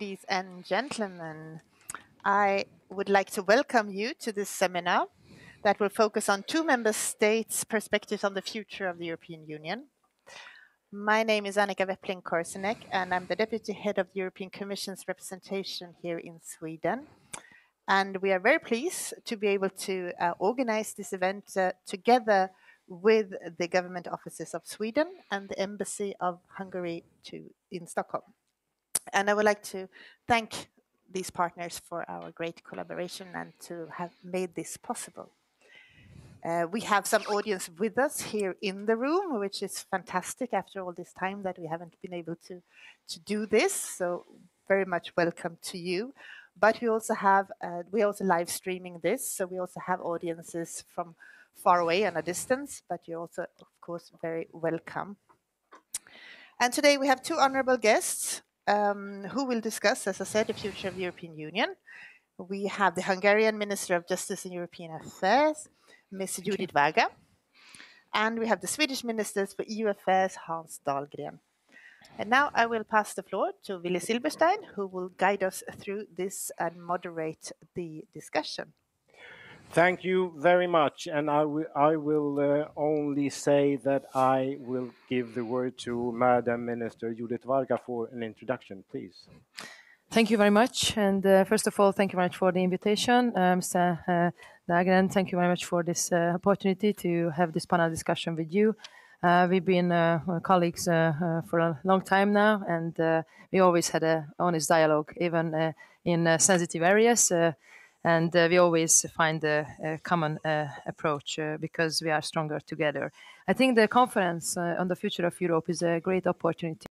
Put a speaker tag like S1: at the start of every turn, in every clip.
S1: ladies and gentlemen. I would like to welcome you to this seminar that will focus on two member states' perspectives on the future of the European Union. My name is Annika Weppling-Korsenek, and I'm the Deputy Head of the European Commission's representation here in Sweden. And we are very pleased to be able to organize this event together with the government offices of Sweden and the Embassy of Hungary in Stockholm. And I would like to thank these partners for our great collaboration and to have made this possible. We have some audience with us here in the room, which is fantastic after all this time that we haven't been able to do this. So very much welcome to you. But we also have, live streaming this. So we also have audiences from far away and a distance, but you're also, of course, very welcome. And today we have two honorable guests who will discuss, as I said, the future of the European Union. We have the Hungarian Minister of Justice and European Affairs, Ms. Judit Varga, and we have the Swedish Ministers for EU Affairs, Hans Dahlgren. And now I will pass the floor to Willy Silberstein, who will guide us through this and moderate the discussion.
S2: Thank you very much, and I will only say that I will give the word to Madam Minister Judit Varga for an introduction, please.
S3: Thank you very much, and first of all, thank you very much for the invitation. Mr. Dahlgren, thank you very much for this opportunity to have this panel discussion with you. We've been colleagues for a long time now, and we always had an honest dialogue, even in sensitive areas. And we always find a common approach because we are stronger together. I think the conference on the future of Europe is a great opportunity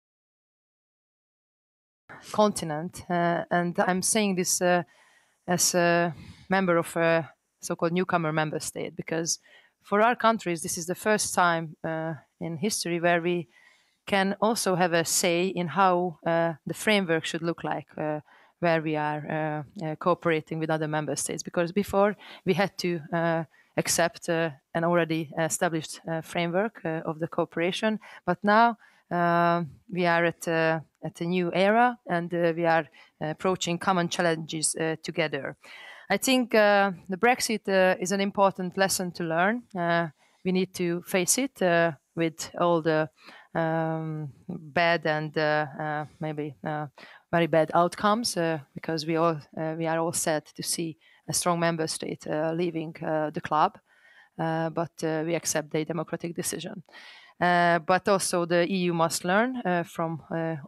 S3: continent. And I'm saying this as a member of a so-called newcomer member state, because for our countries, this is the first time in history where we can also have a say in how the framework should look like, where we are cooperating with other member states. Because before we had to accept an already established framework of the cooperation, but now we are at a new era, and we are approaching common challenges together. I think the Brexit is an important lesson to learn. We need to face it with all the bad and maybe very bad outcomes, because we are all sad to see a strong member state leaving the club, but we accept the democratic decision. But also the EU must learn from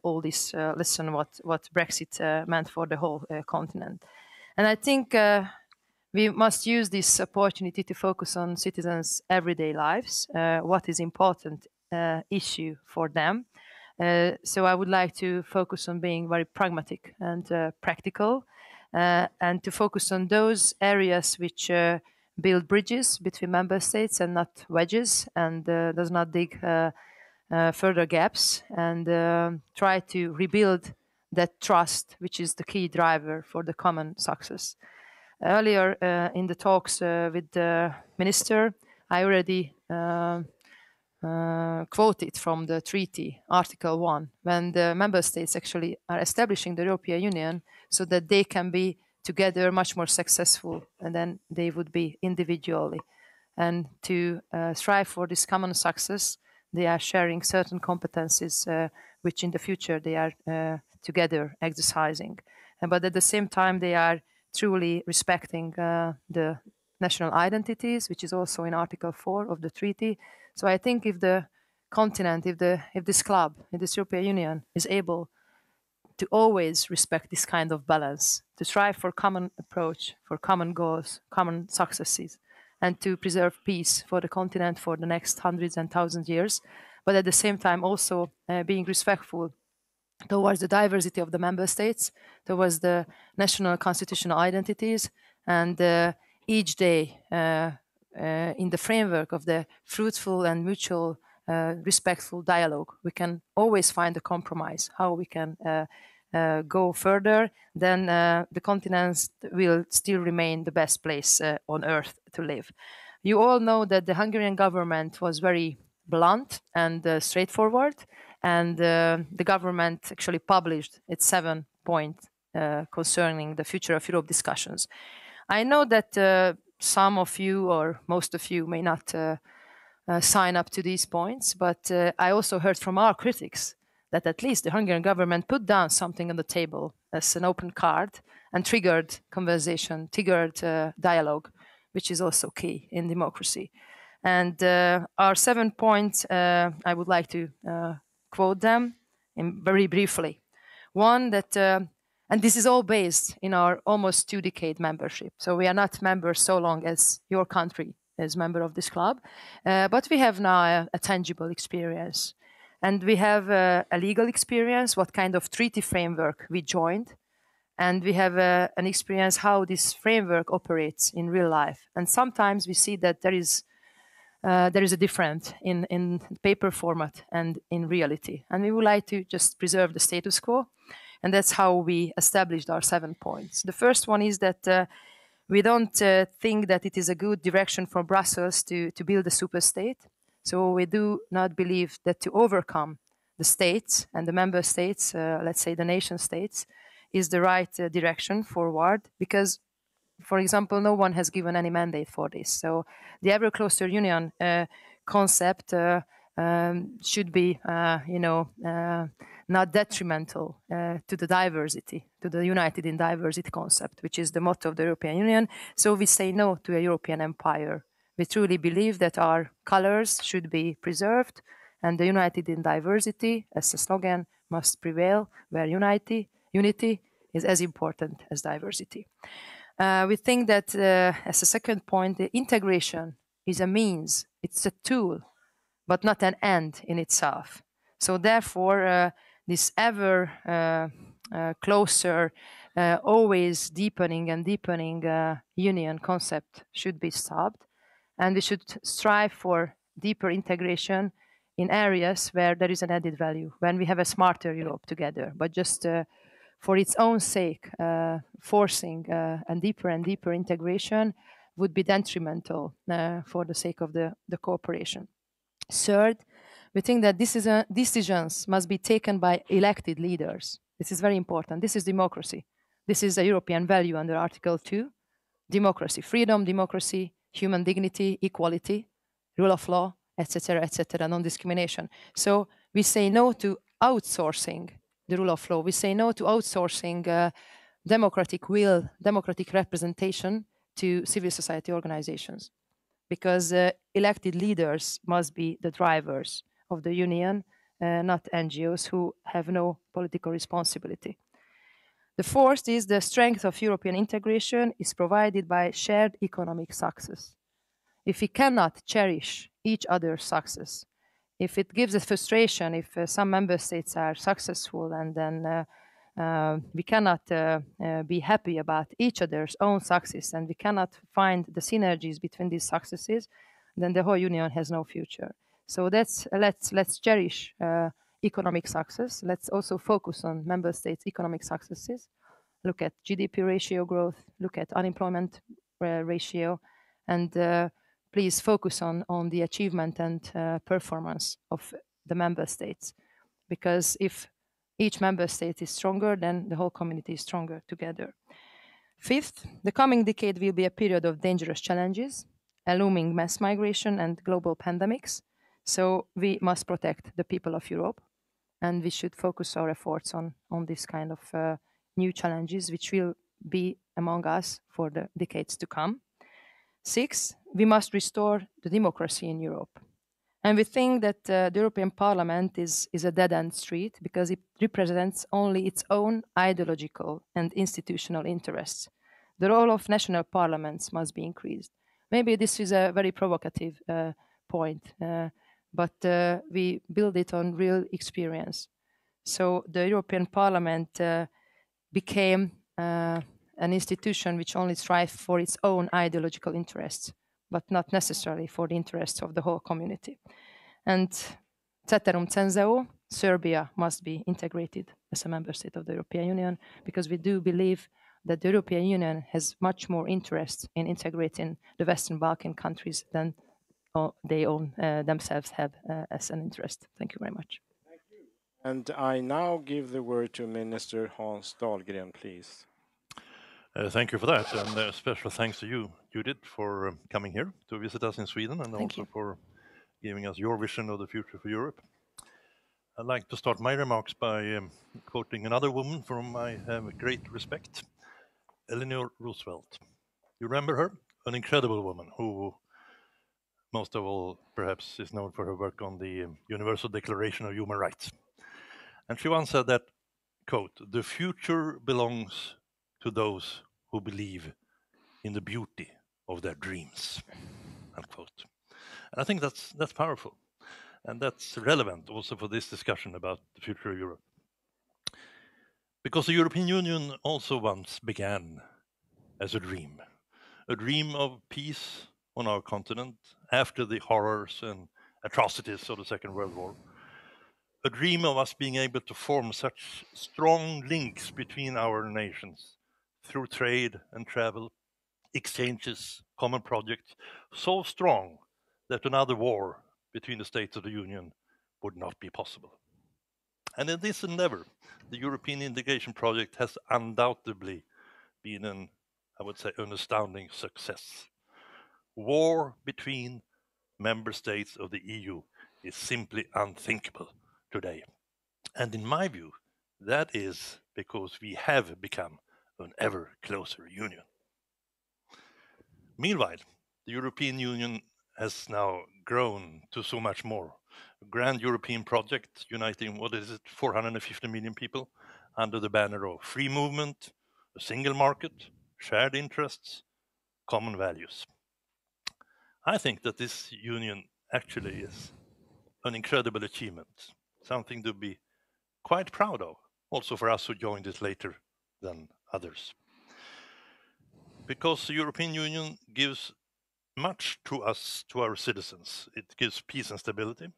S3: all this lesson what Brexit meant for the whole continent. And I think we must use this opportunity to focus on citizens' everyday lives, what is important issue for them. So I would like to focus on being very pragmatic and practical, and to focus on those areas which build bridges between member states and not wedges, and does not dig further gaps, and try to rebuild that trust, which is the key driver for the common success. Earlier in the talks with the minister, I already quoted from the treaty, Article 1, when the member states actually are establishing the European Union so that they can be together much more successful than they would be individually. And to strive for this common success, they are sharing certain competencies which in the future they are together exercising. But at the same time, they are truly respecting the national identities, which is also in Article 4 of the treaty. So I think if the continent, if this club, if this European Union is able to always respect this kind of balance, to strive for common approach, for common goals, common successes, and to preserve peace for the continent for the next hundreds and thousands of years, but at the same time also being respectful towards the diversity of the member states, towards the national constitutional identities, and each day in the framework of the fruitful and mutual respectful dialogue, we can always find a compromise, how we can go further, then the continent will still remain the best place on earth to live. You all know that the Hungarian government was very blunt and straightforward, and the government actually published its 7-point concerning the future of Europe discussions. I know that some of you or most of you may not sign up to these points, but I also heard from our critics that at least the Hungarian government put down something on the table as an open card and triggered conversation, triggered dialogue, which is also key in democracy. And our 7 points, I would like to quote them very briefly. One, that, and this is all based in our almost 2-decade membership. So we are not members so long as your country is member of this club, but we have now a tangible experience. And we have a legal experience, what kind of treaty framework we joined. And we have an experience how this framework operates in real life. And sometimes we see that there is a difference in paper format and in reality. And we would like to just preserve the status quo. And that's how we established our 7 points. The first one is that we don't think that it is a good direction for Brussels to build a superstate. So we do not believe that to overcome the states and the member states, let's say the nation states, is the right direction forward, because, for example, no one has given any mandate for this. So the ever closer union concept should be, not detrimental to the diversity, to the united in diversity concept, which is the motto of the European Union. So we say no to a European empire. We truly believe that our colors should be preserved, and the united in diversity, as a slogan, must prevail, where unity is as important as diversity. We think that, as a second point, the integration is a means, it's a tool, but not an end in itself. So therefore, this ever closer, always deepening and deepening union concept should be stopped. And we should strive for deeper integration in areas where there is an added value, when we have a smarter Europe together. But just for its own sake, forcing and deeper integration would be detrimental for the sake of the cooperation. Third, we think that decisions must be taken by elected leaders. This is very important. This is democracy. This is a European value under Article 2. Democracy, freedom, democracy, human dignity, equality, rule of law, etc., non-discrimination. So we say no to outsourcing the rule of law. We say no to outsourcing democratic will, democratic representation to civil society organizations, because elected leaders must be the drivers of the union, not NGOs who have no political responsibility. The fourth is the strength of European integration is provided by shared economic success. If we cannot cherish each other's success, if it gives us frustration, if some member states are successful and then we cannot be happy about each other's own success, and we cannot find the synergies between these successes, then the whole union has no future. So let's cherish economic success. Let's also focus on member states' economic successes. Look at GDP ratio growth, look at unemployment ratio, and please focus on the achievement and performance of the member states. Because if each member state is stronger, then the whole community is stronger together. Fifth, the coming decade will be a period of dangerous challenges, a looming mass migration and global pandemics. So we must protect the people of Europe, and we should focus our efforts on this kind of new challenges, which will be among us for the decades to come. Six, we must restore the democracy in Europe. And we think that the European Parliament is a dead-end street because it represents only its own ideological and institutional interests. The role of national parliaments must be increased. Maybe this is a very provocative point, but we build it on real experience. So the European Parliament became an institution which only strives for its own ideological interests, but not necessarily for the interests of the whole community. And ceterum censeo, Serbia must be integrated as a member state of the European Union, because we do believe that the European Union has much more interest in integrating the Western Balkan countries than they themselves have as an interest. Thank you very much.
S2: Thank you. And I now give the word to Minister Hans Dahlgren, please.
S4: Thank you for that, and special thanks to you, Judit, for coming here to visit us in Sweden, and
S3: Thank
S4: also
S3: you.
S4: for giving us your vision of the future for Europe. I'd like to start my remarks by quoting another woman for whom I have great respect, Eleanor Roosevelt. You remember her? An incredible woman who, most of all, perhaps is known for her work on the Universal Declaration of Human Rights. And she once said that, quote, "The future belongs to those who believe in the beauty of their dreams," unquote. And I think that's powerful, and that's relevant also for this discussion about the future of Europe. Because the European Union also once began as a dream of peace on our continent after the horrors and atrocities of the Second World War. A dream of us being able to form such strong links between our nations through trade and travel, exchanges, common projects, so strong that another war between the states of the Union would not be possible. And in this endeavor, the European integration project has undoubtedly been an astounding success. War between member states of the EU is simply unthinkable today. And in my view, that is because we have become an ever closer union. Meanwhile, the European Union has now grown to so much more. A grand European project uniting, 450 million people under the banner of free movement, a single market, shared interests, common values. I think that this union actually is an incredible achievement, something to be quite proud of, also for us who joined it later than others. Because the European Union gives much to us, to our citizens. It gives peace and stability,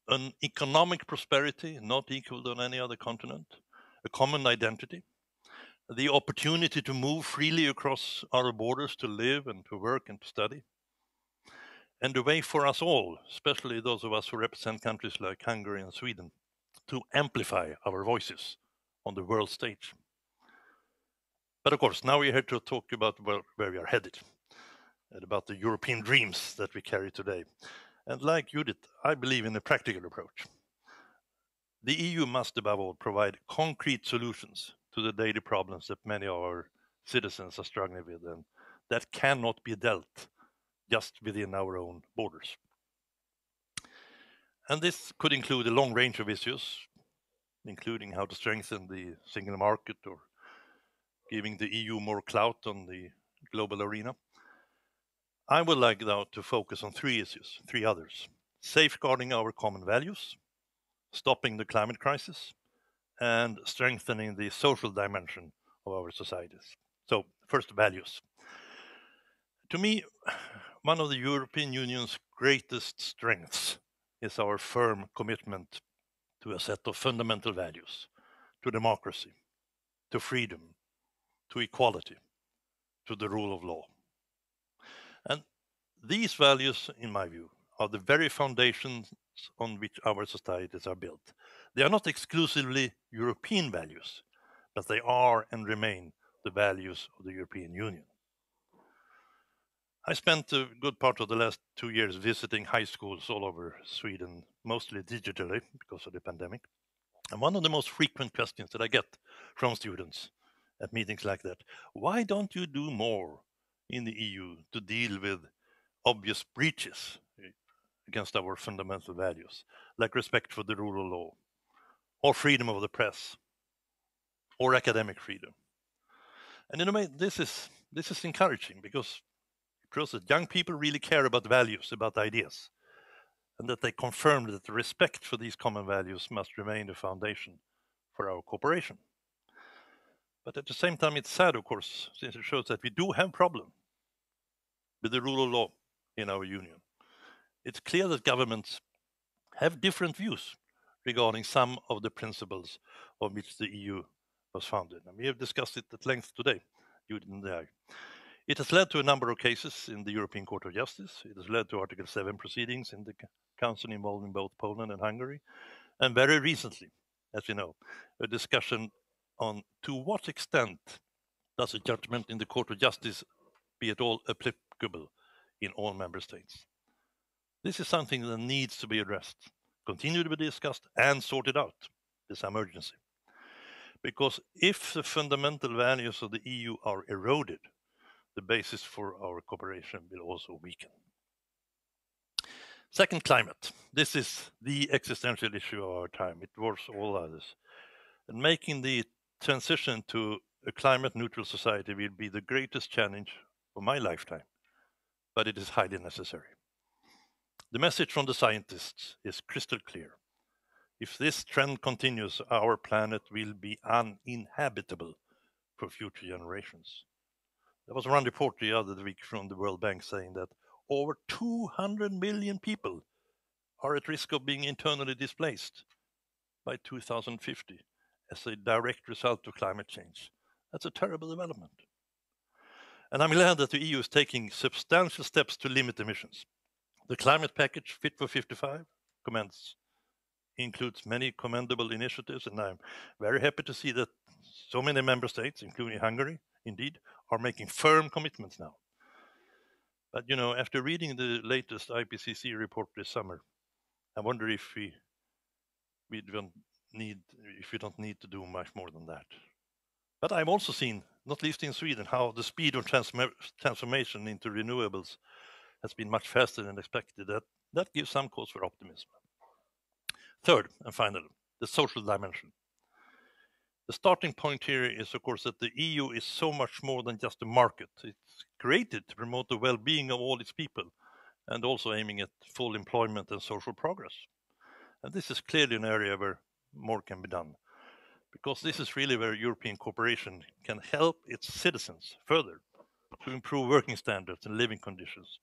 S4: an economic prosperity not equaled on any other continent, a common identity, the opportunity to move freely across our borders to live and to work and to study, and a way for us all, especially those of us who represent countries like Hungary and Sweden, to amplify our voices on the world stage. But of course, now we're here to talk about where we are headed, and about the European dreams that we carry today. And like Judit, I believe in a practical approach. The EU must, above all, provide concrete solutions to the daily problems that many of our citizens are struggling with, and that cannot be dealt just within our own borders. And this could include a long range of issues, including how to strengthen the single market or giving the EU more clout on the global arena. I would like now to focus on three issues, three others: safeguarding our common values, stopping the climate crisis, and strengthening the social dimension of our societies. So, first, values. To me, one of the European Union's greatest strengths is our firm commitment to a set of fundamental values, to democracy, to freedom, to equality, to the rule of law. And these values, in my view, are the very foundations on which our societies are built. They are not exclusively European values, but they are and remain the values of the European Union. I spent a good part of the last 2 years visiting high schools all over Sweden, mostly digitally because of the pandemic. And one of the most frequent questions that I get from students at meetings like that: why don't you do more in the EU to deal with obvious breaches against our fundamental values, like respect for the rule of law, or freedom of the press, or academic freedom? And in a way, this is encouraging, because it proves that young people really care about values, about ideas, and that they confirm that the respect for these common values must remain the foundation for our cooperation. But at the same time, it's sad, of course, since it shows that we do have problems with the rule of law in our union. It's clear that governments have different views regarding some of the principles on which the EU was founded. And we have discussed it at length today, Judith and I. It has led to a number of cases in the European Court of Justice. It has led to Article 7 proceedings in the Council involving both Poland and Hungary. And very recently, as you know, a discussion on to what extent does a judgment in the Court of Justice be at all applicable in all member states. This is something that needs to be addressed, continue to be discussed and sorted out with some urgency. Because if the fundamental values of the EU are eroded, the basis for our cooperation will also weaken. Second, climate. This is the existential issue of our time. It dwarfs all others. And making the transition to a climate neutral society will be the greatest challenge of my lifetime, but it is highly necessary. The message from the scientists is crystal clear. If this trend continues, our planet will be uninhabitable for future generations. There was one report the other week from the World Bank saying that over 200 million people are at risk of being internally displaced by 2050 as a direct result of climate change. That's a terrible development. And I'm glad that the EU is taking substantial steps to limit emissions. The climate package Fit for 55 includes many commendable initiatives, and I'm very happy to see that so many member states, including Hungary, indeed, are making firm commitments now. But you know, after reading the latest IPCC report this summer, I wonder if we don't need to do much more than that. But I've also seen, not least in Sweden, how the speed of transformation into renewables has been much faster than expected. That gives some cause for optimism. Third, and finally, the social dimension. The starting point here is, of course, that the EU is so much more than just a market. It's created to promote the well-being of all its people and also aiming at full employment and social progress. And this is clearly an area where more can be done, because this is really where European cooperation can help its citizens further to improve working standards and living conditions,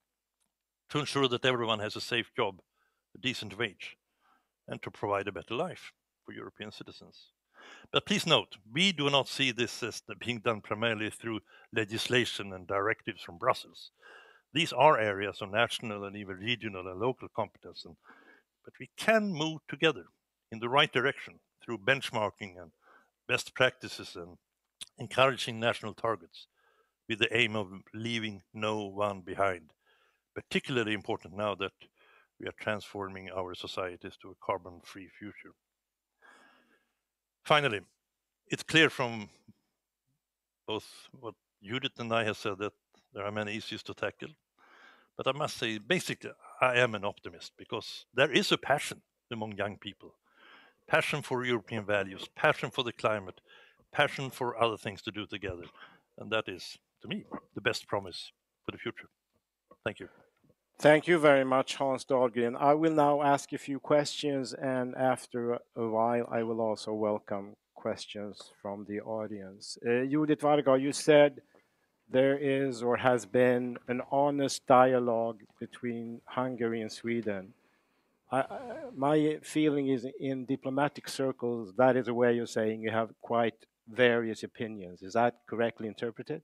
S4: to ensure that everyone has a safe job, a decent wage, and to provide a better life for European citizens. But please note, we do not see this as being done primarily through legislation and directives from Brussels. These are areas of national and even regional and local competence, but we can move together in the right direction through benchmarking and best practices and encouraging national targets with the aim of leaving no one behind. Particularly important now that we are transforming our societies to a carbon-free future. Finally, it's clear from both what Judit and I have said that there are many issues to tackle. But I must say, basically, I am an optimist because there is a passion among young people. Passion for European values, passion for the climate, passion for other things to do together. And that is, to me, the best promise for the future. Thank you.
S2: Thank you very much, Hans Dahlgren. I will now ask a few questions, and after a while, I will also welcome questions from the audience. Judit Varga, you said there is or has been an honest dialogue between Hungary and Sweden. My feeling is in diplomatic circles, that is a way of saying you have quite various opinions. Is that correctly interpreted?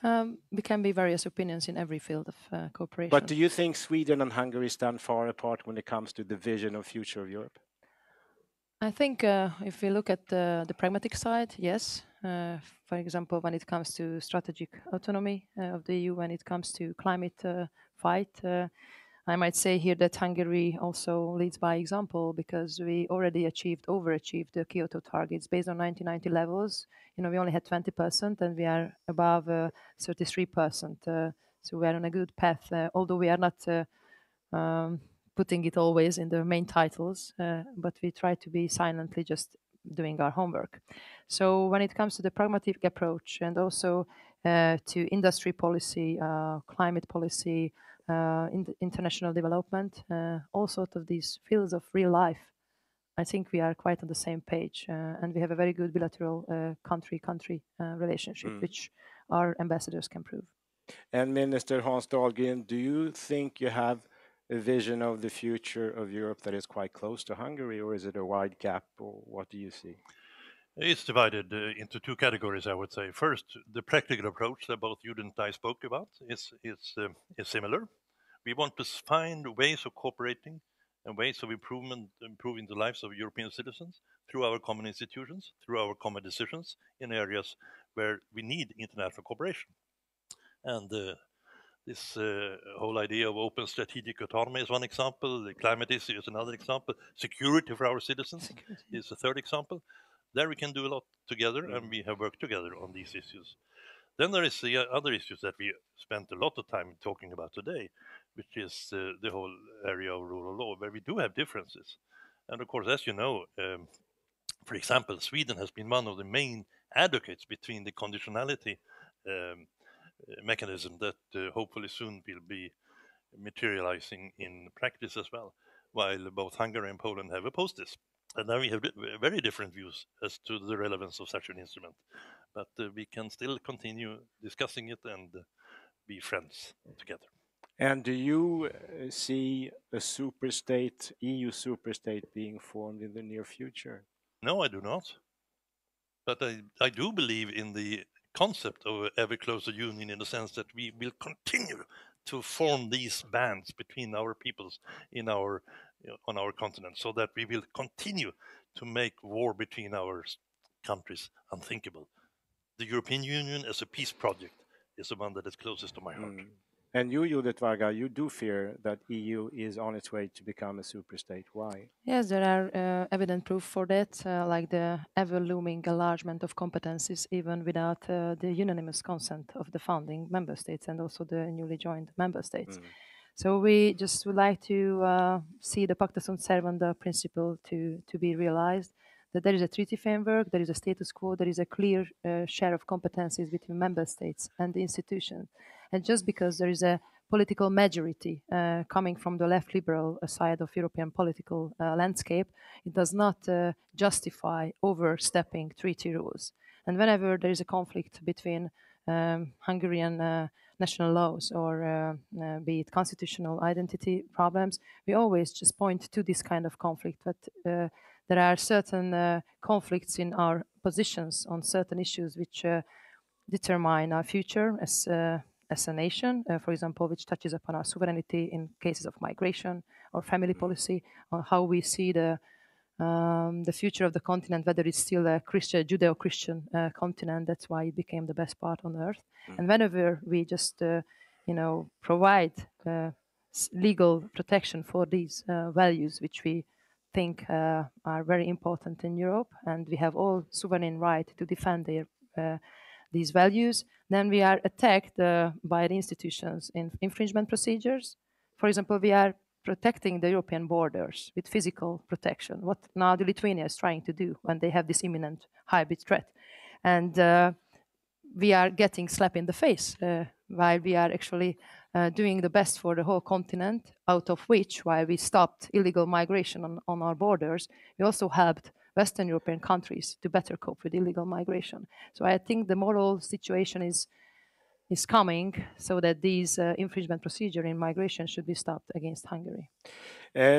S3: There can be various opinions in every field of cooperation.
S2: But do you think Sweden and Hungary stand far apart when it comes to the vision of future of Europe?
S3: I think if we look at the pragmatic side, yes. For example, when it comes to strategic autonomy of the EU, when it comes to climate fight, I might say here that Hungary also leads by example because we already overachieved the Kyoto targets based on 1990 levels. You know, we only had 20% and we are above 33%. So we are on a good path, although we are not putting it always in the main titles, but we try to be silently just doing our homework. So when it comes to the pragmatic approach and also to industry policy, climate policy, international development, all sorts of these fields of real life, I think we are quite on the same page, and we have a very good bilateral country-country relationship, which our ambassadors can prove.
S2: And Minister Hans Dahlgren, do you think you have a vision of the future of Europe that is quite close to Hungary, or is it a wide gap, or what do you see?
S4: It's divided into two categories, I would say. First, the practical approach that both Judit and I spoke about is similar. We want to find ways of cooperating and ways of improving the lives of European citizens through our common institutions, through our common decisions in areas where we need international cooperation. And this whole idea of open strategic autonomy is one example. The climate issue is another example. Security for our citizens is a third example. There we can do a lot together, and we have worked together on these issues. Then there is the other issues that we spent a lot of time talking about today, which is the whole area of rule of law, where we do have differences. And of course, as you know, for example, Sweden has been one of the main advocates between the conditionality mechanism that hopefully soon will be materializing in practice as well, while both Hungary and Poland have opposed this. And now we have very different views as to the relevance of such an instrument. But we can still continue discussing it and be friends together.
S2: And do you see a superstate, EU superstate, being formed in the near future?
S4: No, I do not. But I do believe in the concept of ever closer union, in the sense that we will continue to form these bands between our peoples on our continent, so that we will continue to make war between our countries unthinkable. The European Union as a peace project is the one that is closest to my heart.
S2: And you, Judit Varga, you do fear that EU is on its way to become a superstate. Why?
S3: Yes, there are evident proof for that, like the ever-looming enlargement of competencies, even without the unanimous consent of the founding member states and also the newly joined member states. So we just would like to see the pacta sunt servanda principle to be realized, that there is a treaty framework, there is a status quo, there is a clear share of competencies between member states and the institutions. And just because there is a political majority coming from the left liberal side of European political landscape, it does not justify overstepping treaty rules. And whenever there is a conflict between Hungarian national laws or be it constitutional identity problems, we always just point to this kind of conflict. But there are certain conflicts in our positions on certain issues which determine our future as a nation, for example, which touches upon our sovereignty in cases of migration or family policy, on how we see the future of the continent, whether it's still a Judeo-Christian continent. That's why it became the best part on earth. And whenever we just, provide legal protection for these values, which we think are very important in Europe, and we have all sovereign right to defend these values, then we are attacked by the institutions in infringement procedures. For example, we are protecting the European borders with physical protection, what now the Lithuania is trying to do when they have this imminent hybrid threat. And we are getting slapped in the face while we are actually doing the best for the whole continent, out of which, while we stopped illegal migration on our borders, we also helped Western European countries to better cope with illegal migration. So I think the moral situation is coming, so that these infringement procedure in migration should be stopped against Hungary.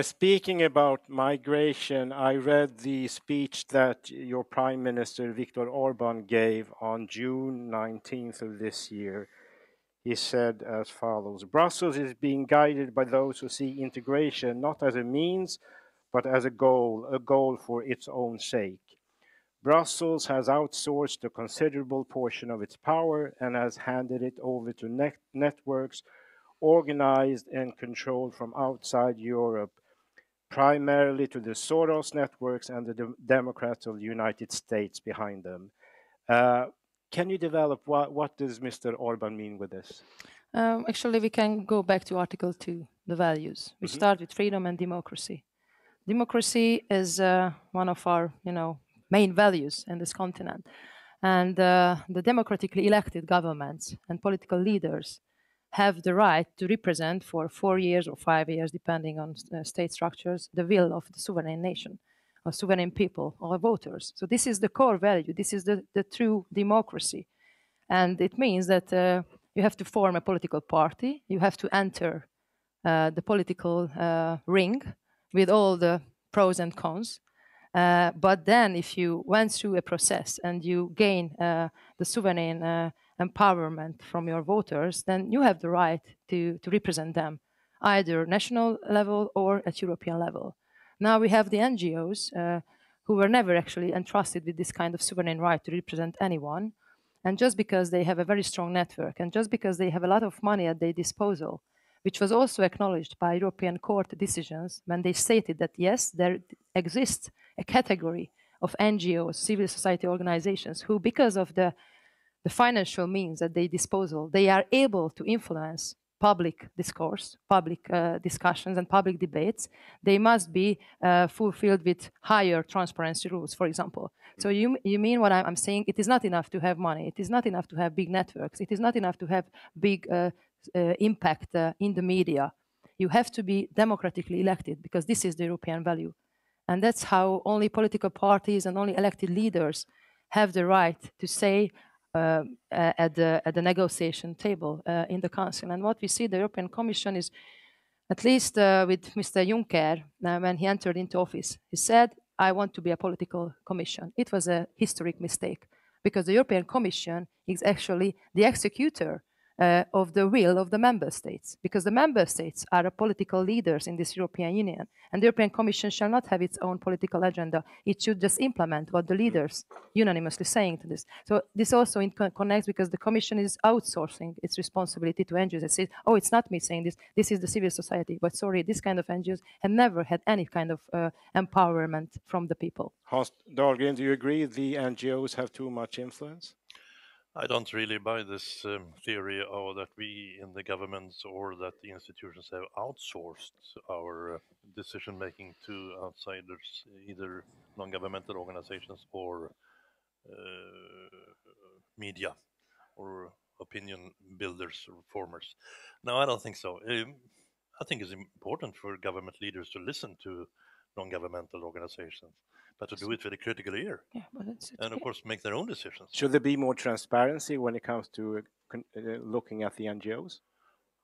S2: Speaking about migration, I read the speech that your Prime Minister Viktor Orbán gave on June 19th of this year. He said as follows: Brussels is being guided by those who see integration not as a means, but as a goal for its own sake. Brussels has outsourced a considerable portion of its power and has handed it over to networks organized and controlled from outside Europe, primarily to the Soros networks and the Democrats of the United States behind them. Can you develop what does Mr. Orbán mean with this?
S3: Actually, we can go back to Article 2, the values. We start with freedom and democracy. Democracy is one of our, main values in this continent. And the democratically elected governments and political leaders have the right to represent for 4 years or 5 years, depending on state structures, the will of the sovereign nation, or sovereign people, or voters. So this is the core value. This is the true democracy. And it means that you have to form a political party. You have to enter the political ring with all the pros and cons. But then if you went through a process and you gain the sovereign empowerment from your voters, then you have the right to represent them either national level or at European level. Now we have the NGOs who were never actually entrusted with this kind of sovereign right to represent anyone. And just because they have a very strong network and just because they have a lot of money at their disposal, which was also acknowledged by European court decisions when they stated that, yes, there exists a category of NGOs, civil society organizations, who, because of the financial means at their disposal, they are able to influence public discourse, public discussions and public debates. They must be fulfilled with higher transparency rules, for example. So you mean what I'm saying? It is not enough to have money. It is not enough to have big networks. It is not enough to have big impact in the media. You have to be democratically elected because this is the European value. And that's how only political parties and only elected leaders have the right to say at the negotiation table in the Council. And what we see, the European Commission is, at least with Mr. Juncker, when he entered into office, he said, I want to be a political commission. It was a historic mistake because the European Commission is actually the executor of the will of the member states, because the member states are the political leaders in this European Union, and the European Commission shall not have its own political agenda. It should just implement what the leaders unanimously saying to this. So this also connects because the Commission is outsourcing its responsibility to NGOs. It says, oh, it's not me saying this, this is the civil society. But sorry, this kind of NGOs have never had any kind of empowerment from the people.
S2: Hans Dahlgren, do you agree the NGOs have too much influence?
S4: I don't really buy this theory or that we in the governments or that the institutions have outsourced our decision-making to outsiders, either non-governmental organizations or media or opinion builders or formers. No, I don't think so. I think it's important for government leaders to listen to non-governmental organizations, but to do it with a critical ear.
S3: Yeah, but
S4: and of course make their own decisions.
S2: Should there be more transparency when it comes to looking at the NGOs?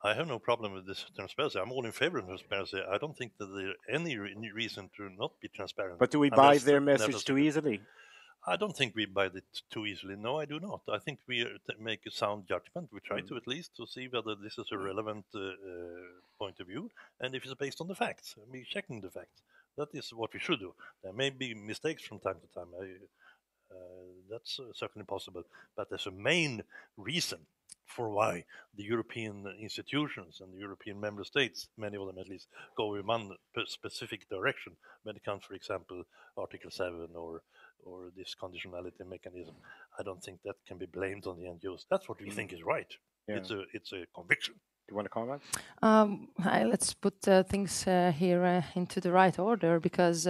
S4: I have no problem with this transparency. I'm all in favor of transparency. I don't think that there's any reason to not be transparent.
S2: But do we buy their message too easily?
S4: I don't think we buy it too easily. No, I do not. I think we make a sound judgment. We try to at least to see whether this is a relevant point of view, and if it's based on the facts. We're checking the facts. That is what we should do. There may be mistakes from time to time. That's certainly possible. But there's a main reason for why the European institutions and the European member states, many of them at least, go in one specific direction when it comes, for example, Article 7 or this conditionality mechanism. I don't think that can be blamed on the NGOs. That's what we think is right. Yeah. It's a conviction.
S2: Do you want to comment?
S3: Let's put things here into the right order, because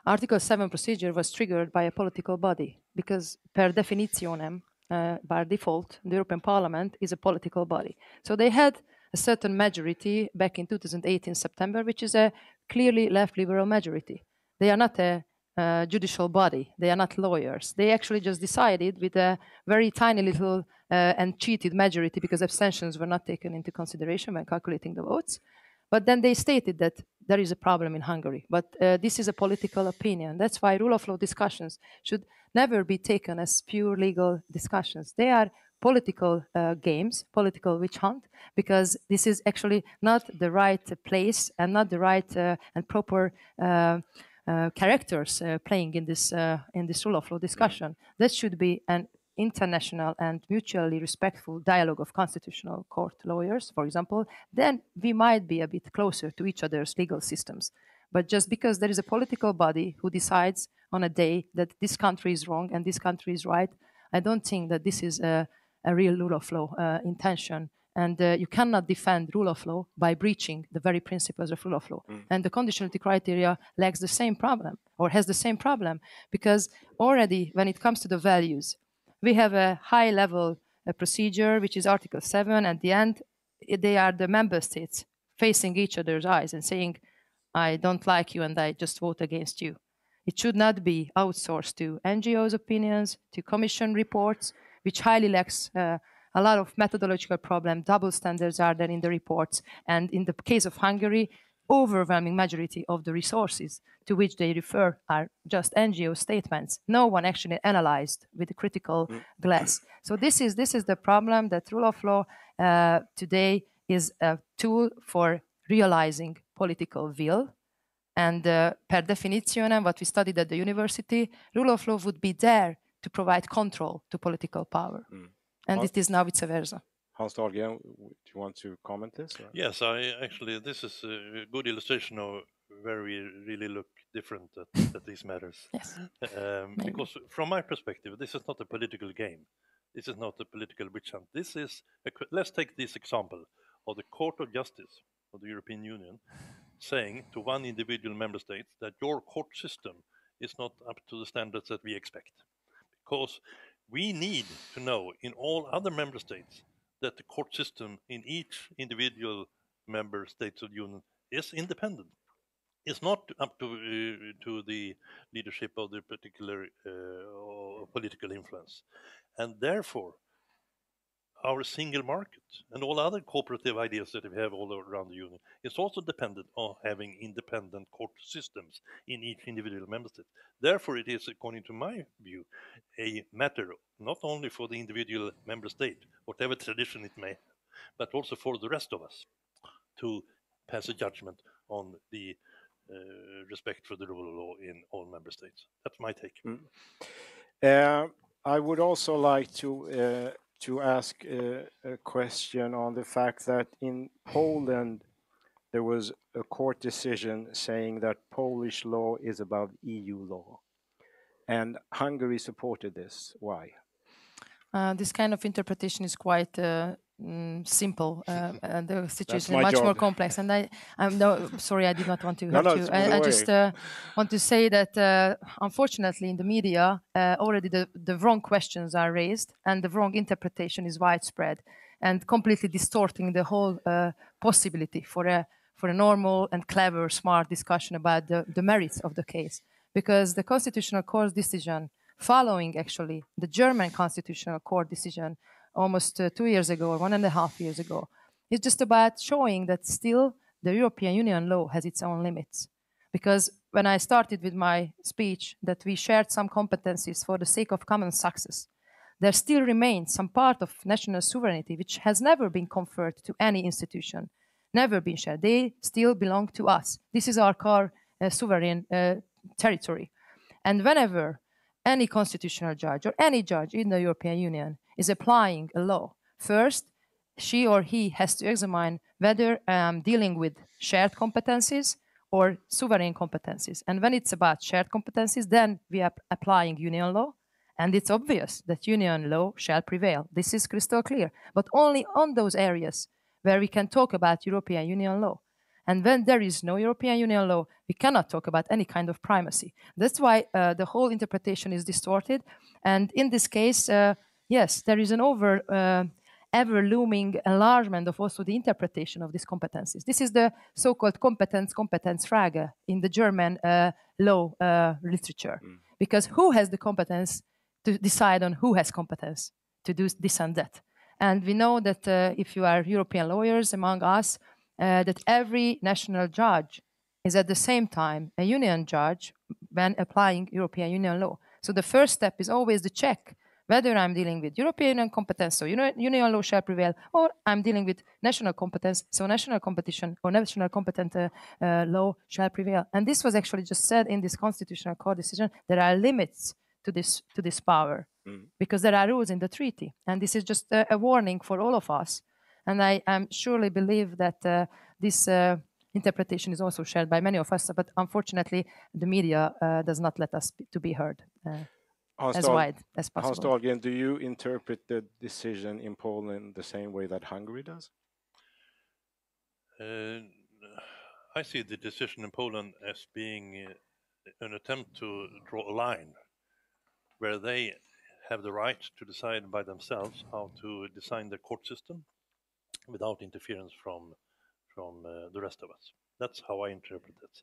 S3: Article 7 procedure was triggered by a political body, because per definitionem, by default, the European Parliament is a political body. So they had a certain majority back in 2018 September, which is a clearly left liberal majority. They are not a judicial body. They are not lawyers. They actually just decided with a very tiny little and cheated majority, because abstentions were not taken into consideration when calculating the votes. But then they stated that there is a problem in Hungary. But this is a political opinion. That's why rule of law discussions should never be taken as pure legal discussions. They are political games, political witch hunt, because this is actually not the right place and not the right and proper characters playing in this rule of law discussion. That should be an international and mutually respectful dialogue of constitutional court lawyers, for example. Then we might be a bit closer to each other's legal systems. But just because there is a political body who decides on a day that this country is wrong and this country is right, I don't think that this is a real rule of law intention. And you cannot defend rule of law by breaching the very principles of rule of law. And the conditionality criteria lacks the same problem, or has the same problem, because already when it comes to the values, we have a high-level procedure, which is Article 7. At the end, they are the member states facing each other's eyes and saying, I don't like you and I just vote against you. It should not be outsourced to NGOs' opinions, to Commission reports, which highly lacks a lot of methodological problems. Double standards are there in the reports. And in the case of Hungary, overwhelming majority of the resources to which they refer are just NGO statements. No one actually analyzed with a critical glass. So this is the problem, that rule of law today is a tool for realizing political will. And per definition, what we studied at the university, rule of law would be there to provide control to political power. And it is now vice versa.
S2: Hans Dahlgren, do you want to comment this? Or?
S4: Yes, this is a good illustration of where we really look different at these matters.
S3: Yes.
S4: Because from my perspective, this is not a political game. This is not a political witch hunt. This is, let's take this example of the Court of Justice of the European Union saying to one individual member state that your court system is not up to the standards that we expect. Because we need to know in all other member states that the court system in each individual member states of the Union is independent. It's not up to the leadership of the particular political influence. And therefore, our single market and all other cooperative ideas that we have all around the Union is also dependent on having independent court systems in each individual member state. Therefore, it is, according to my view, a matter not only for the individual member state, whatever tradition it may have, but also for the rest of us to pass a judgment on the respect for the rule of law in all member states. That's my take.
S2: I would also like to ask a question on the fact that in Poland there was a court decision saying that Polish law is above EU law, and Hungary supported this. Why?
S3: This kind of interpretation is quite simple. The situation is much
S2: job.
S3: more complex. And I'm sorry, I did not want to hurt you. I just want to say that unfortunately in the media already the wrong questions are raised and the wrong interpretation is widespread and completely distorting the whole possibility for a normal and clever, smart discussion about the merits of the case. Because the Constitutional Court's decision following actually the German Constitutional Court decision almost 2 years ago or 1.5 years ago, it's just about showing that still the European Union law has its own limits. Because when I started with my speech that we shared some competencies for the sake of common success, there still remains some part of national sovereignty which has never been conferred to any institution, never been shared. They still belong to us. This is our core sovereign territory. And whenever any constitutional judge or any judge in the European Union is applying a law, first, she or he has to examine whether dealing with shared competencies or sovereign competencies. And when it's about shared competencies, then we are applying union law. And it's obvious that union law shall prevail. This is crystal clear. But only on those areas where we can talk about European Union law. And when there is no European Union law, we cannot talk about any kind of primacy. That's why the whole interpretation is distorted. And in this case, yes, there is an ever-looming enlargement of also the interpretation of these competencies. This is the so-called Kompetenzfrage in the German law literature. Because who has the competence to decide on who has competence to do this and that? And we know that if you are European lawyers among us, that every national judge is at the same time a union judge when applying European Union law. So the first step is always the check whether I'm dealing with European Union competence, so union law shall prevail, or I'm dealing with national competence, so national competition or national competent law shall prevail. And this was actually just said in this Constitutional Court decision. There are limits to this power because there are rules in the treaty. And this is just a warning for all of us. And I surely believe that this interpretation is also shared by many of us, but unfortunately, the media does not let us to be heard as wide as possible.
S2: Hans Dahlgren, do you interpret the decision in Poland the same way that Hungary does?
S4: I see the decision in Poland as being an attempt to draw a line where they have the right to decide by themselves how to design their court system without interference from the rest of us. That's how I interpret it.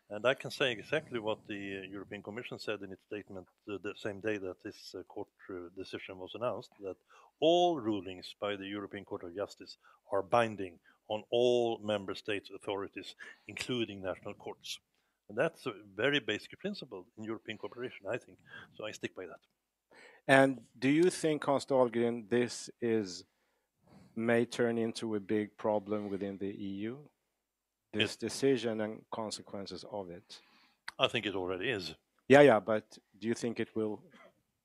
S4: And I can say exactly what the European Commission said in its statement the same day that this court decision was announced, that all rulings by the European Court of Justice are binding on all member states' authorities, including national courts. And that's a very basic principle in European cooperation, I think. So I stick by that.
S2: And do you think, Hans Dahlgren, this may turn into a big problem within the EU? this decision and consequences of it?
S4: I think it already is.
S2: Yeah, but do you think it will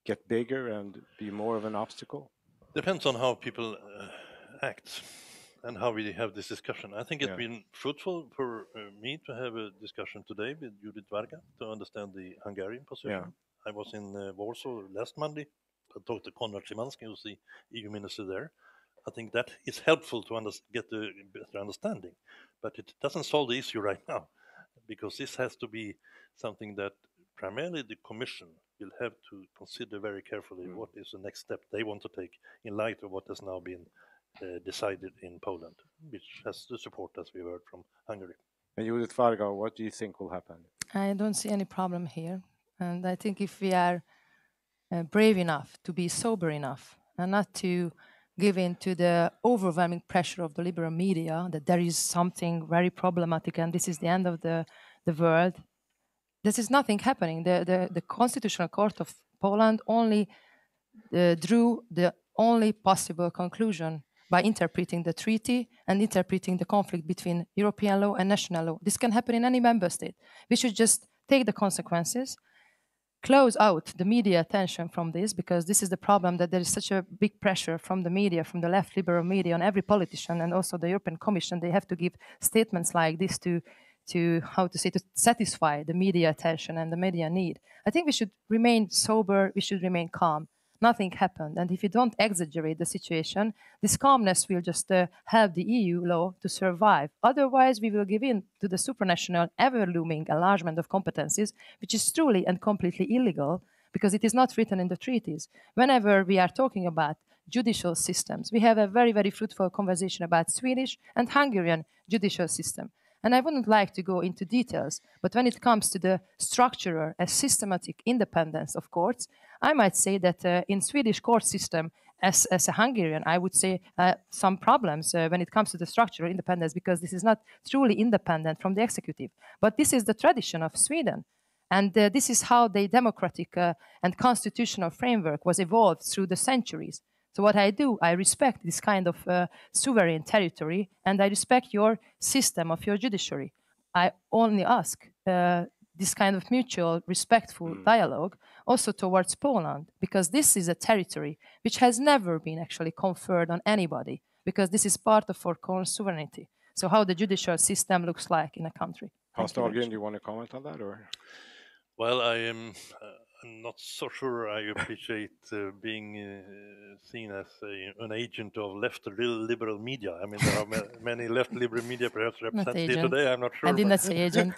S2: get bigger and be more of an obstacle?
S4: Depends on how people act and how we have this discussion. I think it's been fruitful for me to have a discussion today with Judit Varga to understand the Hungarian position.
S2: Yeah.
S4: I was in Warsaw last Monday. I talked to Konrad Szymanski, who's the EU minister there. I think that is helpful to get a better understanding, but it doesn't solve the issue right now, because this has to be something that primarily the Commission will have to consider very carefully what is the next step they want to take in light of what has now been decided in Poland, which has the support, as we heard, from Hungary.
S2: And Judit Varga, what do you think will happen?
S3: I don't see any problem here. And I think if we are brave enough to be sober enough and not to give in to the overwhelming pressure of the liberal media that there is something very problematic and this is the end of the world, this is nothing happening. The Constitutional Court of Poland only drew the only possible conclusion by interpreting the treaty and interpreting the conflict between European law and national law. This can happen in any member state. We should just take the consequences, close out the media attention from this, because this is the problem, that there is such a big pressure from the media, from the left liberal media on every politician, and also the European Commission. They have to give statements like this to satisfy the media attention and the media need. I think we should remain sober, we should remain calm. Nothing happened. And if you don't exaggerate the situation, this calmness will just help the EU law to survive. Otherwise, we will give in to the supranational, ever-looming enlargement of competencies, which is truly and completely illegal, because it is not written in the treaties. Whenever we are talking about judicial systems, we have a very, very fruitful conversation about Swedish and Hungarian judicial system. And I wouldn't like to go into details, but when it comes to the structural and systematic independence of courts, I might say that in Swedish court system, as a Hungarian, I would say some problems when it comes to the structural independence, because this is not truly independent from the executive. But this is the tradition of Sweden. And this is how the democratic and constitutional framework was evolved through the centuries. So what I do, I respect this kind of sovereign territory, and I respect your system of your judiciary. I only ask this kind of mutual, respectful dialogue also towards Poland, because this is a territory which has never been actually conferred on anybody, because this is part of our core sovereignty. So how the judicial system looks like in a country.
S2: Dahlgren, do you want to comment on that, or?
S4: Well, I'm not so sure I appreciate being seen as an agent of left liberal media. I mean, there are many left liberal media perhaps represented here today. I'm not sure.
S3: I did not say agent.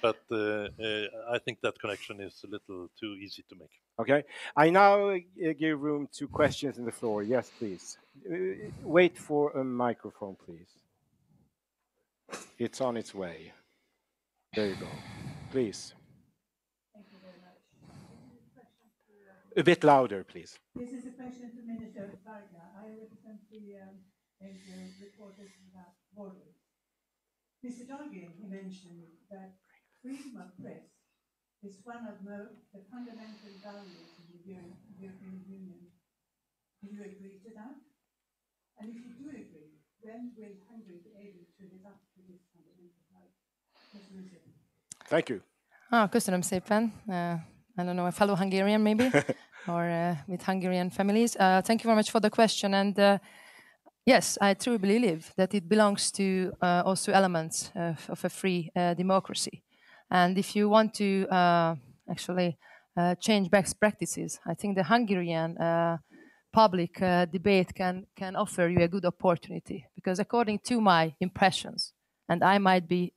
S4: But I think that connection is a little too easy to make.
S2: Okay. I now give room to questions in the floor. Yes, please. Wait for a microphone, please. It's on its way. There you go. Please. A bit louder, please.
S5: This is a question to Minister Varga. I represent the reporters about borders. Mr. Dahlgren, he mentioned that freedom of press is one of the fundamental values of the European Union. Do you agree to that? And if you do agree, when will Hungary be able to live up to this fundamental right?
S2: Thank you.
S3: Köszönöm szépen. I don't know, a fellow Hungarian maybe, or with Hungarian families. Thank you very much for the question. And yes, I truly believe that it belongs to also elements of a free democracy. And if you want to actually change best practices, I think the Hungarian public debate can offer you a good opportunity. Because according to my impressions, and I might be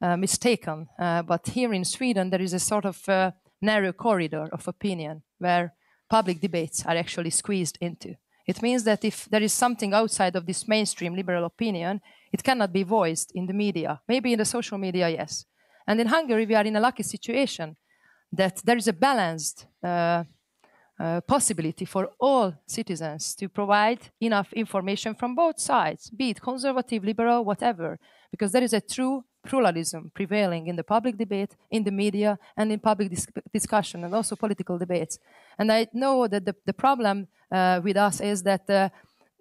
S3: mistaken, but here in Sweden there is a sort of narrow corridor of opinion where public debates are actually squeezed into. It means that if there is something outside of this mainstream liberal opinion, it cannot be voiced in the media. Maybe in the social media, yes. And in Hungary, we are in a lucky situation that there is a balanced possibility for all citizens to provide enough information from both sides, be it conservative, liberal, whatever, because there is a true pluralism prevailing in the public debate, in the media, and in public discussion, and also political debates. And I know that the problem with us is that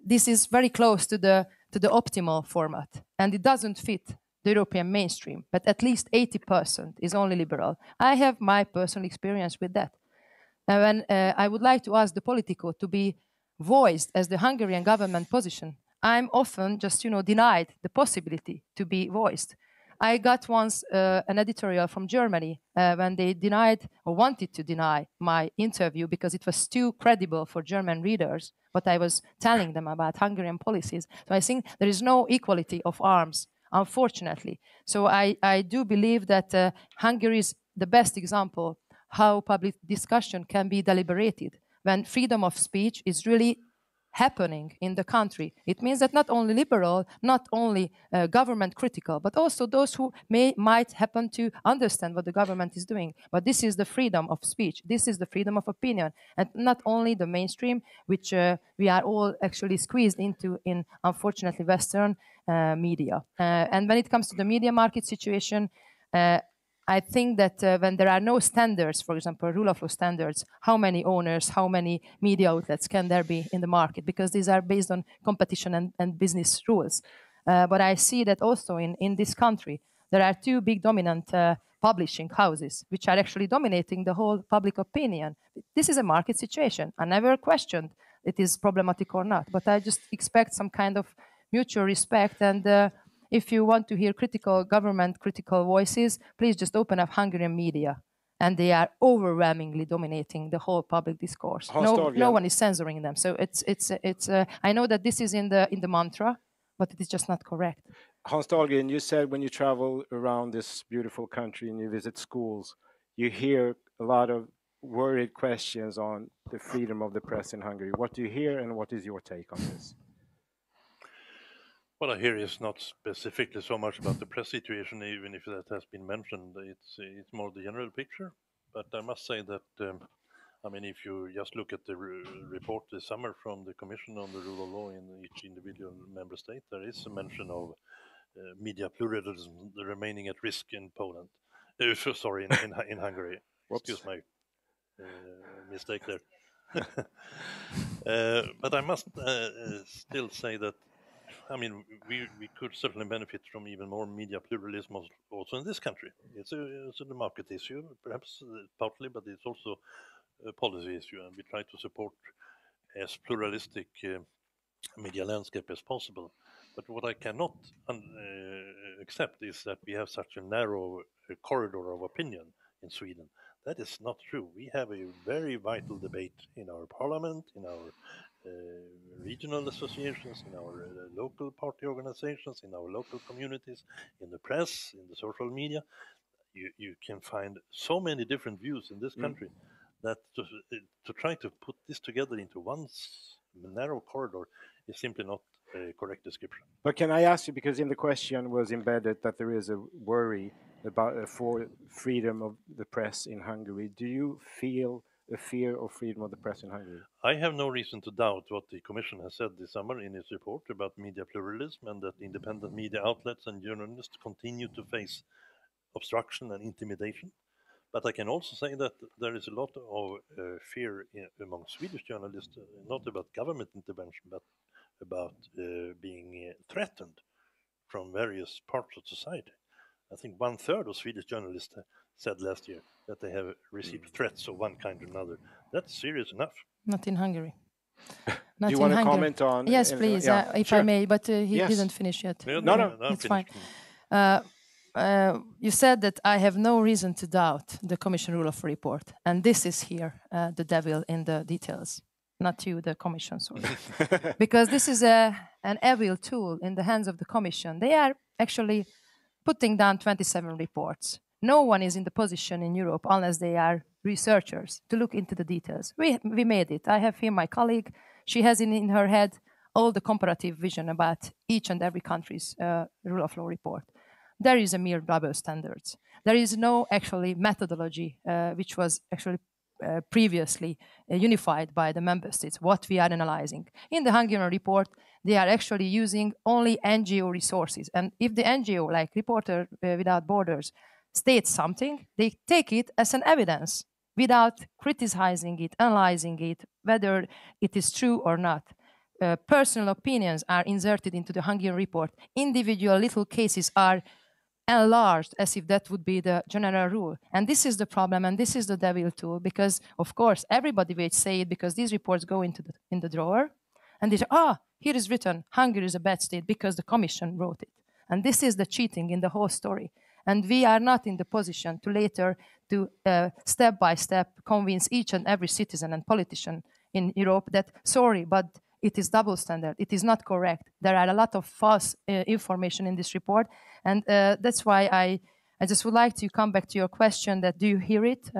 S3: this is very close to the to the optimal format, and it doesn't fit the European mainstream, but at least 80% is only liberal. I have my personal experience with that. And I would like to ask the Politico to be voiced as the Hungarian government position. I'm often just, denied the possibility to be voiced. I got once an editorial from Germany when they denied or wanted to deny my interview because it was too credible for German readers, what I was telling them about Hungarian policies. So I think there is no equality of arms, unfortunately. So I do believe that Hungary is the best example how public discussion can be deliberated when freedom of speech is really happening in the country. It means that not only liberal, not only government critical, but also those who might happen to understand what the government is doing. But this is the freedom of speech. This is the freedom of opinion, and not only the mainstream, which we are all actually squeezed into in, unfortunately, Western media. And when it comes to the media market situation, I think that when there are no standards, for example, rule of law standards, how many owners, how many media outlets can there be in the market? Because these are based on competition and business rules. But I see that also in this country, there are two big dominant publishing houses, which are actually dominating the whole public opinion. This is a market situation. I never questioned it is problematic or not, but I just expect some kind of mutual respect. And if you want to hear critical government, critical voices, please just open up Hungarian media. And they are overwhelmingly dominating the whole public discourse. No one is censoring them. So it's. I know that this is in the mantra, but it is just not correct.
S2: Hans Dahlgren, you said when you travel around this beautiful country and you visit schools, you hear a lot of worried questions on the freedom of the press in Hungary. What do you hear, and what is your take on this?
S4: What I hear is not specifically so much about the press situation, even if that has been mentioned. It's more the general picture. But I must say that, if you just look at the report this summer from the Commission on the Rule of Law in each individual member state, there is a mention of media pluralism remaining at risk in Poland. In Hungary. Excuse my mistake there. But I must still say that we could certainly benefit from even more media pluralism also in this country. It's a market issue, perhaps partly, but it's also a policy issue, and we try to support as pluralistic media landscape as possible. But what I cannot accept is that we have such a narrow corridor of opinion in Sweden. That is not true. We have a very vital debate in our parliament, in our regional associations, in our local party organizations, in our local communities, in the press, in the social media. You can find so many different views in this country that to try to put this together into one narrow corridor is simply not a correct description.
S2: But can I ask you, because in the question was embedded that there is a worry about for freedom of the press in Hungary. Do you feel a fear of freedom of the press in Hungary?
S4: I have no reason to doubt what the Commission has said this summer in its report about media pluralism, and that independent media outlets and journalists continue to face obstruction and intimidation. But I can also say that there is a lot of fear among Swedish journalists, not about government intervention, but about being threatened from various parts of society. I think 1/3 of Swedish journalists said last year that they have received threats of one kind or another. That's serious enough.
S3: Not in Hungary.
S2: Do you want to comment on?
S3: Yes, please, if I may, but he didn't finish yet.
S2: No,
S3: it's fine. You said that I have no reason to doubt the Commission rule of report, and this is here the devil in the details, not you, the Commission, sorry. Because this is an evil tool in the hands of the Commission. They are actually putting down 27 reports. No one is in the position in Europe, unless they are researchers, to look into the details. We made it. I have here my colleague. She has in her head all the comparative vision about each and every country's rule of law report. There is a mere double standards. There is no actually methodology which was actually previously unified by the member states, what we are analyzing. In the Hungarian report, they are actually using only NGO resources. And if the NGO, like Reporter Without Borders, states something, they take it as an evidence without criticizing it, analyzing it, whether it is true or not. personal opinions are inserted into the Hungarian report. Individual little cases are enlarged as if that would be the general rule. And this is the problem, and this is the devil tool, because, of course, everybody will say it because these reports go in the drawer, and they say, here is written, Hungary is a bad state because the Commission wrote it. And this is the cheating in the whole story. And we are not in the position to later to step by step convince each and every citizen and politician in Europe that, sorry, but it is double standard. It is not correct. There are a lot of false information in this report. And that's why I just would like to come back to your question that do you hear it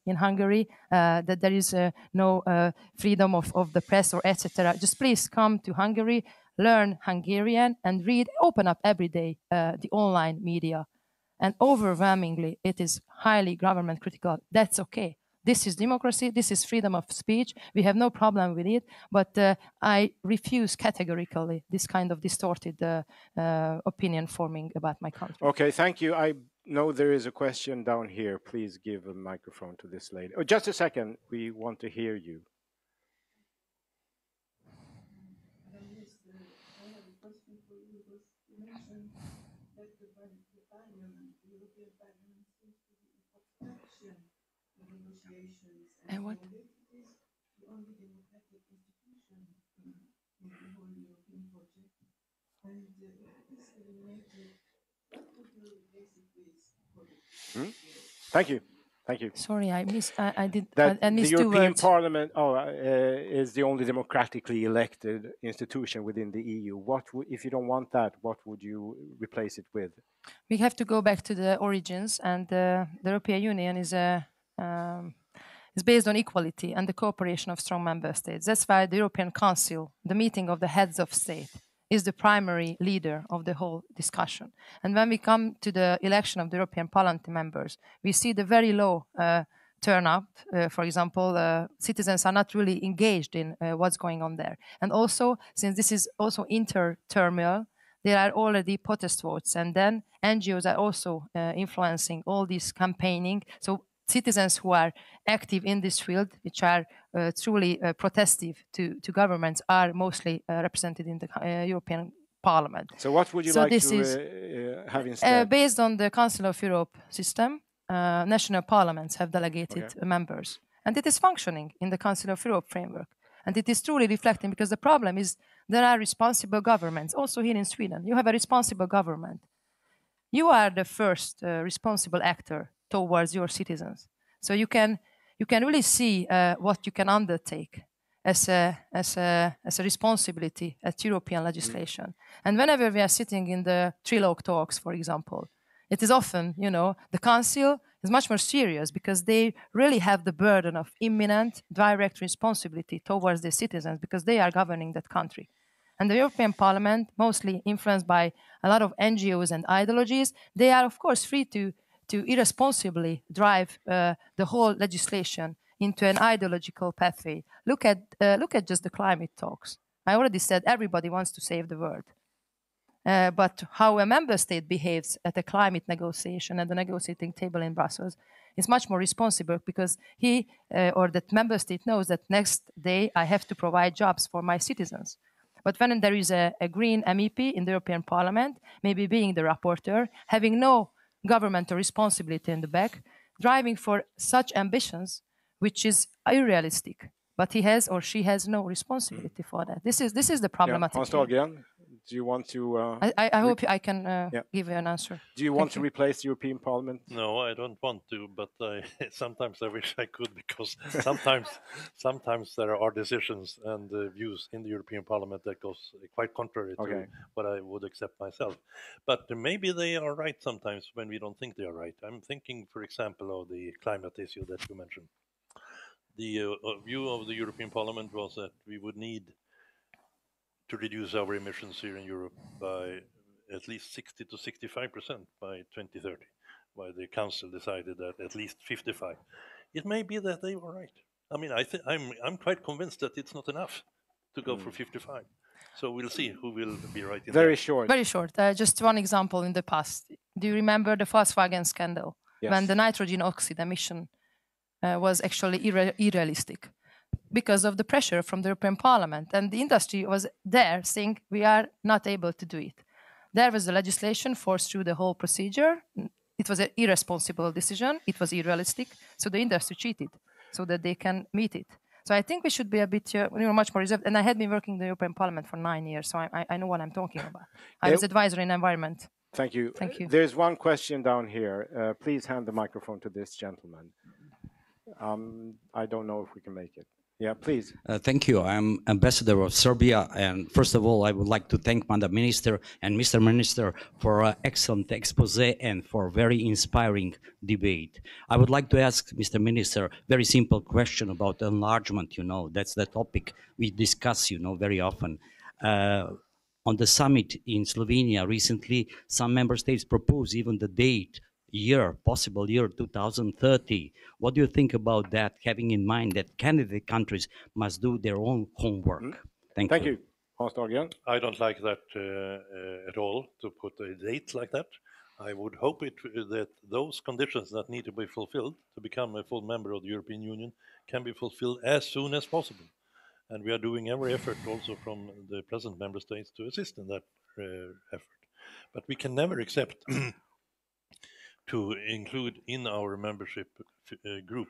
S3: in Hungary, that there is no freedom of the press or etc. Just please come to Hungary, learn Hungarian and read, open up every day the online media. And overwhelmingly, it is highly government critical. That's okay. This is democracy. This is freedom of speech. We have no problem with it. But I refuse categorically this kind of distorted opinion forming about my country.
S2: Okay, thank you. I know there is a question down here. Please give a microphone to this lady. Oh, just a second. We want to hear you.
S3: And what?
S5: The only democratic institution in the whole European project, and it is eliminated. What would you replace it with?
S2: Thank you. Thank you.
S3: Sorry, I missed
S2: the
S3: two
S2: European
S3: words.
S2: Parliament is the only democratically elected institution within the EU. If you don't want that, what would you replace it with?
S3: We have to go back to the origins, and the European Union is based on equality and the cooperation of strong member states. That's why the European Council, the meeting of the heads of state, is the primary leader of the whole discussion. And when we come to the election of the European Parliament members, we see the very low turnout. For example, citizens are not really engaged in what's going on there. And also, since this is also inter-terminal, there are already protest votes. And then NGOs are also influencing all this campaigning. So citizens who are active in this field, which are truly protestive to governments, are mostly represented in the European Parliament.
S2: So what would you like to have instead?
S3: Based on the Council of Europe system, national parliaments have delegated members. And it is functioning in the Council of Europe framework. And it is truly reflecting, because the problem is there are responsible governments. Also here in Sweden, you have a responsible government. You are the first responsible actor towards your citizens. So you can really see what you can undertake as a responsibility at European legislation. And whenever we are sitting in the trilogue talks, for example, it is often, the Council is much more serious because they really have the burden of imminent direct responsibility towards their citizens because they are governing that country. And the European Parliament, mostly influenced by a lot of NGOs and ideologies, they are, of course, free to irresponsibly drive the whole legislation into an ideological pathway. Look at just the climate talks. I already said everybody wants to save the world. But how a member state behaves at a climate negotiation at the negotiating table in Brussels is much more responsible because he or that member state knows that next day I have to provide jobs for my citizens. But when there is a Green MEP in the European Parliament, maybe being the rapporteur, having no governmental responsibility in the back, driving for such ambitions, which is unrealistic. But he has or she has no responsibility for that. This is the problematic.
S2: Hans Dahlgren, do you want to...
S3: I hope I can give you an answer.
S2: Do you want to replace the European Parliament?
S4: No, I don't want to, but sometimes I wish I could, because sometimes there are decisions and views in the European Parliament that goes quite contrary to what I would accept myself. But maybe they are right sometimes when we don't think they are right. I'm thinking, for example, of the climate issue that you mentioned. The view of the European Parliament was that we would need to reduce our emissions here in Europe by at least 60 to 65% by 2030, while the Council decided that at least 55. It may be that they were right. I mean, I'm quite convinced that it's not enough to go for 55. So we'll see who will be right.
S2: Very short.
S3: Very short. Just one example in the past. Do you remember the Volkswagen scandal? Yes. When the nitrogen oxide emission was actually unrealistic. because of the pressure from the European Parliament. And the industry was there saying we are not able to do it. There was the legislation forced through the whole procedure. It was an irresponsible decision. It was unrealistic. So the industry cheated so that they can meet it. So I think we should be a bit much more reserved. And I had been working in the European Parliament for 9 years, so I know what I'm talking about. I was advisor in environment.
S2: Thank you.
S3: Thank you.
S2: There's one question down here. Please hand the microphone to this gentleman. I don't know if we can make it. Yeah, please.
S6: Thank you. I'm Ambassador of Serbia, and first of all, I would like to thank Madam Minister and Mr. Minister for an excellent expose and for very inspiring debate. I would like to ask Mr. Minister a very simple question about enlargement. You know, that's the topic we discuss, you know, very often. On the summit in Slovenia recently, some member states proposed even the date, possible year 2030. What do you think about that, having in mind that candidate countries must do their own homework? Thank you.
S2: Hans Dahlgren.
S4: I don't like that at all, to put a date like that. I would hope that those conditions that need to be fulfilled to become a full member of the European Union can be fulfilled as soon as possible. And we are doing every effort also from the present member states to assist in that effort. But we can never accept to include in our membership group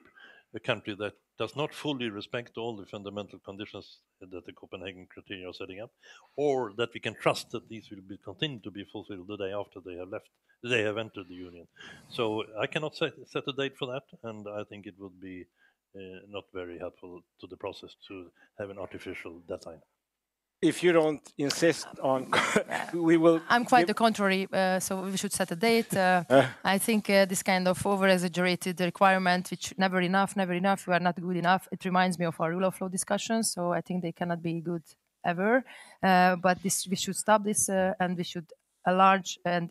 S4: a country that does not fully respect all the fundamental conditions that the Copenhagen criteria are setting up, or that we can trust that these will continue to be fulfilled the day after they have entered the Union. So I cannot set a date for that, and I think it would be not very helpful to the process to have an artificial deadline.
S2: If you don't insist on, we will.
S3: I'm quite the contrary, so we should set a date. I think this kind of over-exaggerated requirement, which never enough, we are not good enough. It reminds me of our rule of law discussions, so I think they cannot be good ever. But we should stop this, and we should enlarge and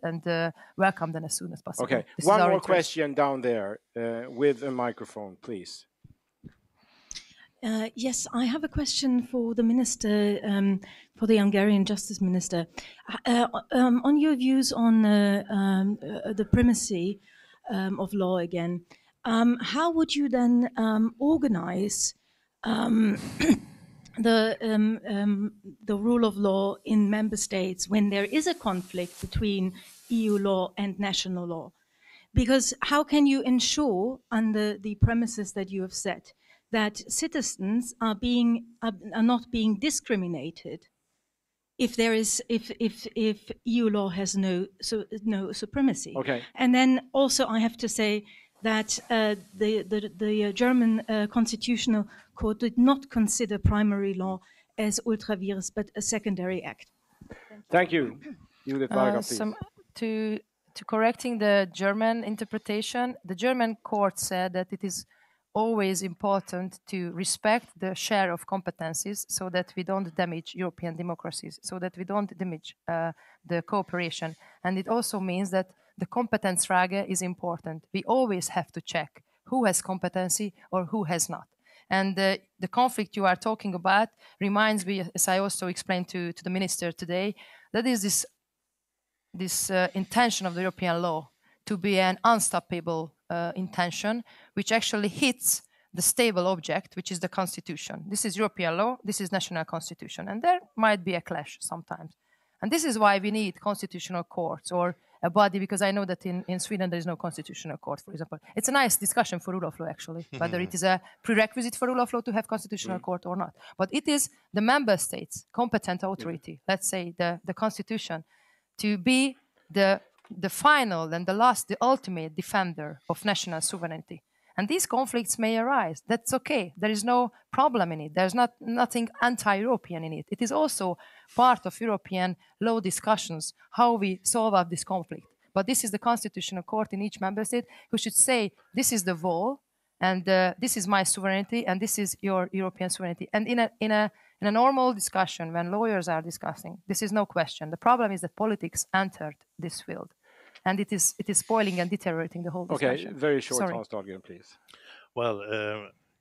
S3: welcome them as soon as possible.
S2: Okay, one more question down there with a microphone, please.
S7: Yes, I have a question for the Minister, for the Hungarian Justice Minister. On your views on the primacy of law again, how would you then organize the rule of law in member states when there is a conflict between EU law and national law? Because how can you ensure, under the premises that you have set, that citizens are not being discriminated if EU law has no supremacy?
S2: Okay.
S7: And then also I have to say that the German Constitutional Court did not consider primary law as ultra vires, but a secondary act.
S2: Thank you. Judit Varga, please.
S3: To correcting the German interpretation, the German court said that it is always important to respect the share of competencies so that we don't damage European democracies, so that we don't damage the cooperation. And it also means that the Kompetenzfrage is important. We always have to check who has competency or who has not. And the conflict you are talking about reminds me, as I also explained to the minister today, that is this intention of the European law to be an unstoppable intention, which actually hits the stable object, which is the constitution. This is European law, this is national constitution, and there might be a clash sometimes. And this is why we need constitutional courts or a body, because I know that in Sweden there is no constitutional court, for example. It's a nice discussion for rule of law, actually, whether it is a prerequisite for rule of law to have constitutional court or not. But it is the member states' competent authority, let's say the constitution, to be the final and the ultimate defender of national sovereignty. And these conflicts may arise. That's okay. There is no problem in it. There's nothing anti-European in it. It is also part of European law discussions, how we solve out this conflict. But this is the constitutional court in each member state who should say, this is the wall, and this is my sovereignty, and this is your European sovereignty. And in a normal discussion, when lawyers are discussing, this is no question. The problem is that politics entered this field. And it is spoiling and deteriorating the whole discussion.
S2: Okay, very short, Hans Dahlgren, please.
S4: Well,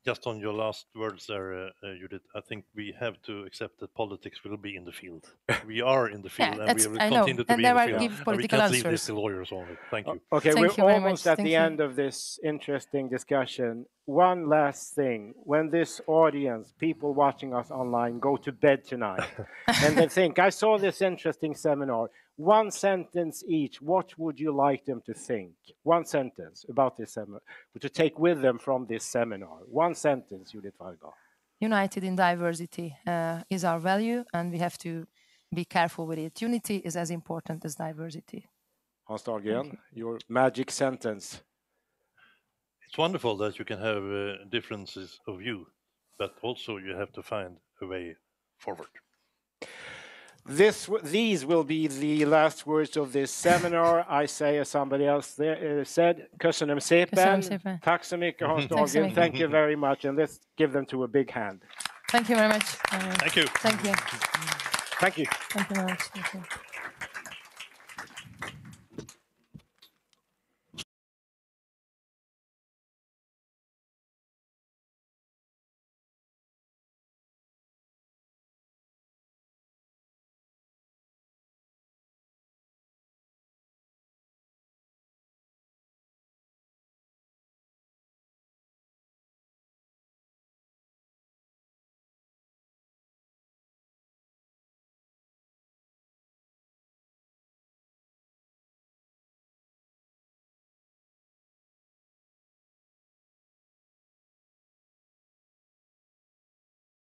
S4: Just on your last words there, Judit, I think we have to accept that politics will be in the field. We are in the field, and we will continue to be in the field. And we can't leave this to lawyers only. Thank you.
S2: Okay, we're almost at the end of this interesting discussion. One last thing. When this audience, people watching us online, go to bed tonight and they think, I saw this interesting seminar, one sentence each, what would you like them to think? One sentence about this seminar, to take with them from this seminar. One sentence, Judit Varga.
S3: United in diversity is our value, and we have to be careful with it. Unity is as important as diversity.
S2: Hans Dahlgren, your magic sentence.
S4: It's wonderful that you can have differences of view, but also you have to find a way forward.
S2: These will be the last words of this seminar. I say, as somebody else there, said, köszönöm szépen. Tack så mycket, Hans Dahlgren. Thank you very much, and let's give them to a big hand.
S3: Thank you very much.
S4: Thank you.
S3: Thank you.
S2: Thank you.
S3: Thank you very much. Thank you.